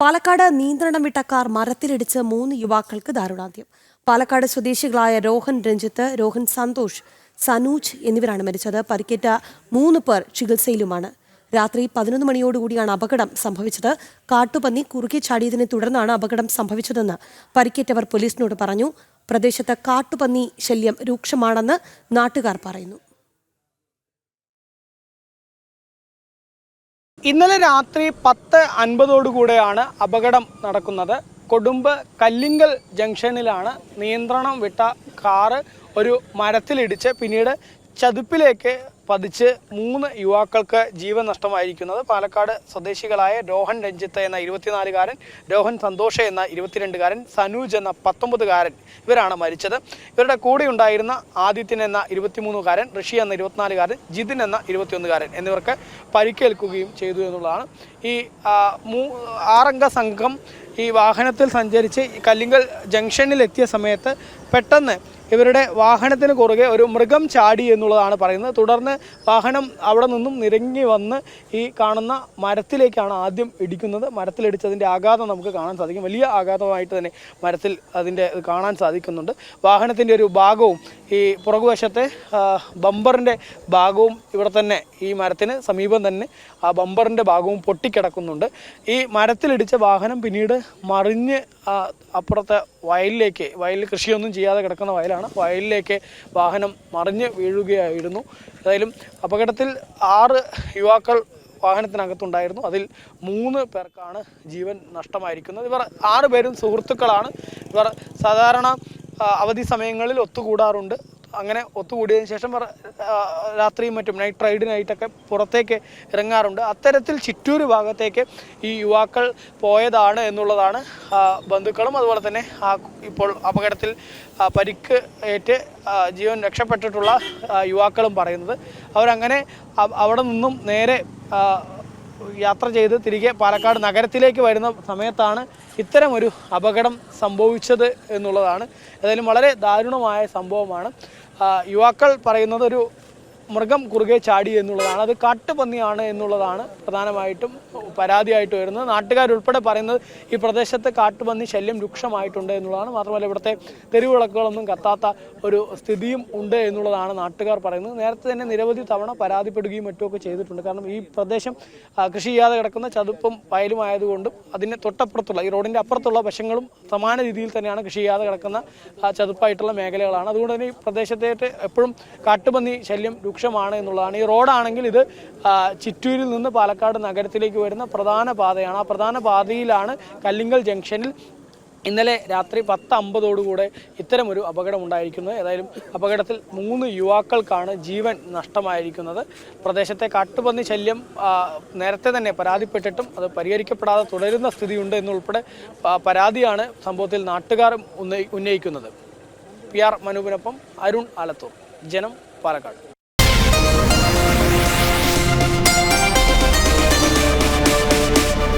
പാലക്കാട് നിയന്ത്രണം വിട്ട കാർ മരത്തിലിടിച്ച് 3 യുവാക്കൾക്ക് ദാരുണാന്ത്യം. പാലക്കാട് സ്വദേശികളായ രോഹൻ രഞ്ജിത്ത്, രോഹൻ സന്തോഷ്, സനൂജ് എന്നിവരാണ് മരിച്ചത്. പരിക്കേറ്റ 3 പേർ ചികിത്സയിലുമാണ്. രാത്രി 11 മണിയോടുകൂടിയാണ് അപകടം സംഭവിച്ചത്. കാട്ടുപന്നി കുറുകെ ചാടിയതിനെ തുടർന്നാണ് അപകടം സംഭവിച്ചതെന്ന് പരിക്കേറ്റവർ പോലീസിനോട് പറഞ്ഞു. പ്രദേശത്ത് കാട്ടുപന്നി ശല്യം രൂക്ഷമാണെന്ന് നാട്ടുകാർ പറയുന്നു. ഇന്നലെ രാത്രി 10:50 അപകടം നടക്കുന്നത്. കൊടുമ്പ് കല്ലിങ്കൽ ജംഗ്ഷനിലാണ് നിയന്ത്രണം വിട്ട കാറ് ഒരു മരത്തിലിടിച്ച് പിന്നീട് ചതുപ്പിലേക്ക് പതിച്ച് 3 യുവാക്കൾക്ക് ജീവൻ നഷ്ടമായിരിക്കുന്നത്. പാലക്കാട് സ്വദേശികളായ രോഹൻ രഞ്ജിത്ത് എന്ന 24-കാരൻ, രോഹൻ സന്തോഷ് എന്ന 22-കാരൻ, സനൂജ് എന്ന 19-കാരൻ ഇവരാണ് മരിച്ചത്. ഇവരുടെ കൂടെ ഉണ്ടായിരുന്ന ആദിത്യൻ എന്ന 23-കാരൻ, ഋഷി എന്ന 24-കാരൻ, ജിതിൻ എന്ന 21-കാരൻ എന്നിവർക്ക് പരിക്കേൽക്കുകയും ചെയ്തു എന്നുള്ളതാണ്. ഈ 6-അംഗ സംഘം ഈ വാഹനത്തിൽ സഞ്ചരിച്ച് കല്ലിങ്കൽ ജംഗ്ഷനിൽ എത്തിയ സമയത്ത് പെട്ടെന്ന് ഇവരുടെ വാഹനത്തിന് കുറുകെ ഒരു മൃഗം ചാടി എന്നുള്ളതാണ് പറയുന്നത്. തുടർന്ന് വാഹനം അവിടെ നിന്നും നിരങ്ങി വന്ന് ഈ കാണുന്ന മരത്തിലേക്കാണ് ആദ്യം ഇടിക്കുന്നത്. മരത്തിലിടിച്ചതിൻ്റെ ആഘാതം നമുക്ക് കാണാൻ സാധിക്കും. വലിയ ആഘാതമായിട്ട് തന്നെ മരത്തിൽ അതിൻ്റെ കാണാൻ സാധിക്കുന്നുണ്ട്. വാഹനത്തിൻ്റെ ഒരു ഭാഗവും ഈ പുറകുവശത്തെ ബമ്പറിൻ്റെ ഭാഗവും ഇവിടെ തന്നെ ഈ മരത്തിന് സമീപം തന്നെ ആ ബമ്പറിൻ്റെ ഭാഗവും പൊട്ടിക്കിടക്കുന്നുണ്ട്. ഈ മരത്തിലിടിച്ച വാഹനം പിന്നീട് മറിഞ്ഞ് അപ്പുറത്തെ വയലിൽ കൃഷിയൊന്നും ചെയ്യാതെ കിടക്കുന്ന വയലിലേക്ക് വാഹനം മറിഞ്ഞ് വീഴുകയായിരുന്നു. ഏതായാലും അപകടത്തിൽ 6 യുവാക്കൾ വാഹനത്തിനകത്തുണ്ടായിരുന്നു. അതിൽ 3 പേർക്കാണ് ജീവൻ നഷ്ടമായിരിക്കുന്നത്. ഇവർ 6 പേരും സുഹൃത്തുക്കളാണ്. ഇവർ സാധാരണ അവധി സമയങ്ങളിൽ ഒത്തുകൂടാറുണ്ട്. അങ്ങനെ ഒത്തുകൂടിയതിനു ശേഷം രാത്രിയും മറ്റും നൈറ്റ് റൈഡിനായിട്ടൊക്കെ പുറത്തേക്ക് ഇറങ്ങാറുണ്ട്. അത്തരത്തിൽ ചിറ്റൂർ ഭാഗത്തേക്ക് ഈ യുവാക്കൾ പോയതാണ് എന്നുള്ളതാണ് ബന്ധുക്കളും അതുപോലെ തന്നെ ഇപ്പോൾ അപകടത്തിൽ പരിക്ക് ഏറ്റ് ജീവൻ രക്ഷപ്പെട്ടിട്ടുള്ള യുവാക്കളും പറയുന്നത്. അവരങ്ങനെ അവിടെ നിന്നും നേരെ യാത്ര ചെയ്ത് തിരികെ പാലക്കാട് നഗരത്തിലേക്ക് വരുന്ന സമയത്താണ് ഇത്തരമൊരു അപകടം സംഭവിച്ചത് എന്നുള്ളതാണ്. ഏതായാലും വളരെ ദാരുണമായ സംഭവമാണ്. യുവാക്കൾ പറയുന്നത് ഒരു മൃഗം കുറുകെ ചാടി എന്നുള്ളതാണ്. അത് കാട്ടുപന്നിയാണ് എന്നുള്ളതാണ് പ്രധാനമായിട്ടും പരാതിയായിട്ട് വരുന്നത്. നാട്ടുകാരുൾപ്പെടെ പറയുന്നത് ഈ പ്രദേശത്ത് കാട്ടുപന്നി ശല്യം രൂക്ഷമായിട്ടുണ്ട് എന്നുള്ളതാണ്. മാത്രമല്ല ഇവിടുത്തെ തെരുവിളക്കുകളൊന്നും കത്താത്ത ഒരു സ്ഥിതിയും ഉണ്ട് എന്നുള്ളതാണ് നാട്ടുകാർ പറയുന്നത്. നേരത്തെ തന്നെ നിരവധി തവണ പരാതിപ്പെടുകയും മറ്റുമൊക്കെ ചെയ്തിട്ടുണ്ട്. കാരണം ഈ പ്രദേശം കൃഷി ചെയ്യാതെ കിടക്കുന്ന ചതുപ്പും വയലും ആയതുകൊണ്ടും അതിന് തൊട്ടപ്പുറത്തുള്ള ഈ റോഡിൻ്റെ അപ്പുറത്തുള്ള വശങ്ങളും സമാന രീതിയിൽ തന്നെയാണ് കൃഷി ചെയ്യാതെ കിടക്കുന്ന ചതുപ്പായിട്ടുള്ള മേഖലകളാണ്. അതുകൊണ്ട് തന്നെ ഈ പ്രദേശത്തേക്ക് എപ്പോഴും കാട്ടുപന്നി ശല്യം രൂക്ഷമാണ് എന്നുള്ളതാണ്. ഈ റോഡാണെങ്കിൽ ഇത് ചിറ്റൂരിൽ നിന്ന് പാലക്കാട് നഗരത്തിലേക്ക് വരുന്ന പ്രധാന പാതയാണ്. ആ പ്രധാന പാതയിലാണ് കല്ലിങ്കൽ ജംഗ്ഷനിൽ ഇന്നലെ രാത്രി 10:50 ഇത്തരമൊരു അപകടം ഉണ്ടായിരിക്കുന്നത്. ഏതായാലും അപകടത്തിൽ 3 യുവാക്കൾക്കാണ് ജീവൻ നഷ്ടമായിരിക്കുന്നത്. പ്രദേശത്തെ കാട്ടുപന്നി ശല്യം നേരത്തെ തന്നെ പരാതിപ്പെട്ടിട്ടും അത് പരിഹരിക്കപ്പെടാതെ തുടരുന്ന സ്ഥിതിയുണ്ട് എന്നുൾപ്പെടെ പരാതിയാണ് സംഭവത്തിൽ നാട്ടുകാർ ഉന്നയിക്കുന്നത്. PR മനൂപിനൊപ്പം അരുൺ ആലത്തൂർ, ജനം, പാലക്കാട്.